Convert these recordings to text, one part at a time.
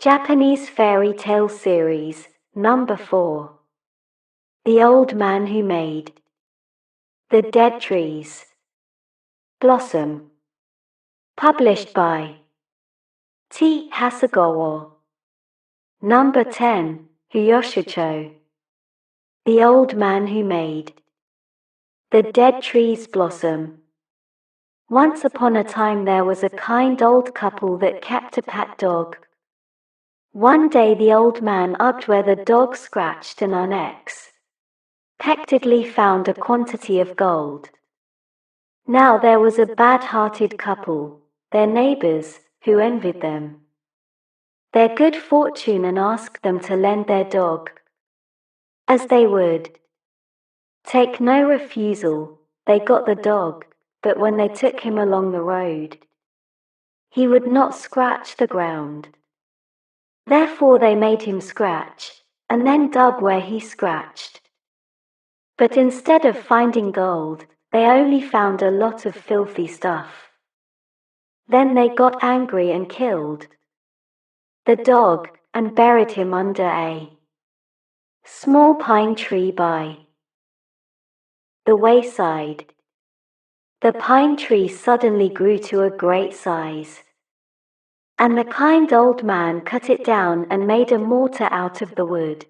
Japanese Fairy Tale Series, Number 4. The Old Man Who Made the Dead Trees Blossom. Published by T. Hasegawa. Number 10, Huyoshicho. The Old Man Who Made the Dead Trees Blossom. Once upon a time there was a kind old couple that kept a pet dog. One day the old man upped where the dog scratched and unexpectedly found a quantity of gold. Now there was a bad-hearted couple, their neighbors, who envied them their good fortune and asked them to lend their dog, as they would take no refusal. They got the dog, but when they took him along the road, he would not scratch the ground. Therefore they made him scratch, and then dug where he scratched. But instead of finding gold, they only found a lot of filthy stuff. Then they got angry and killed the dog, and buried him under a small pine tree by the wayside. The pine tree suddenly grew to a great size, and the kind old man cut it down and made a mortar out of the wood.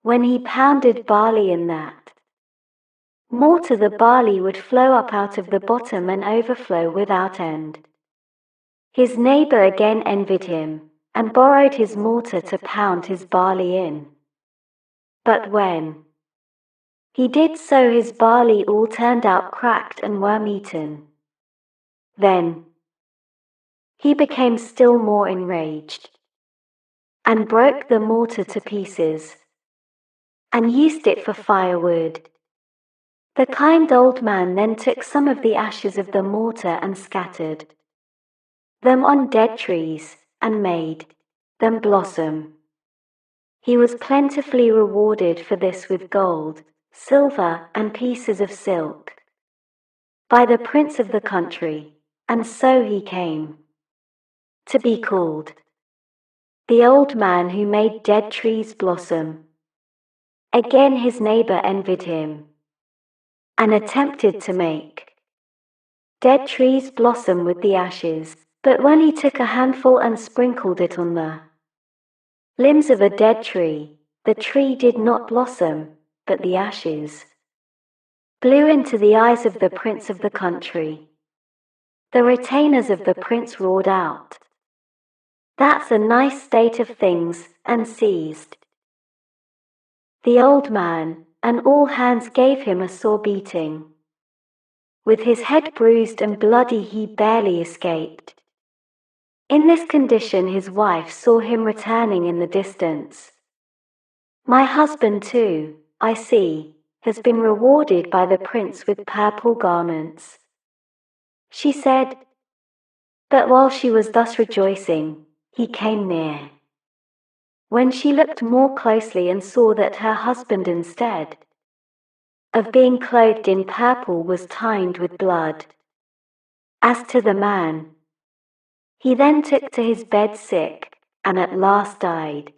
When he pounded barley in that mortar, the barley would flow up out of the bottom and overflow without end. His neighbor again envied him, and borrowed his mortar to pound his barley in. But when he did so, his barley all turned out cracked and worm-eaten. Then he became still more enraged, and broke the mortar to pieces, and used it for firewood. The kind old man then took some of the ashes of the mortar and scattered them on dead trees, and made them blossom. He was plentifully rewarded for this with gold, silver, and pieces of silk by the prince of the country, and so he came to be called the old man who made dead trees blossom. Again his neighbor envied him, and attempted to make dead trees blossom with the ashes. But when he took a handful and sprinkled it on the limbs of a dead tree, the tree did not blossom, but the ashes blew into the eyes of the prince of the country. The retainers of the prince roared out, "That's a nice state of things," and seized the old man, and all hands gave him a sore beating. With his head bruised and bloody, he barely escaped. In this condition his wife saw him returning in the distance. "My husband too, I see, has been rewarded by the prince with purple garments," she said. But while she was thus rejoicing, he came near. When she looked more closely and saw that her husband, instead of being clothed in purple, was tined with blood. As to the man, he then took to his bed sick, and at last died.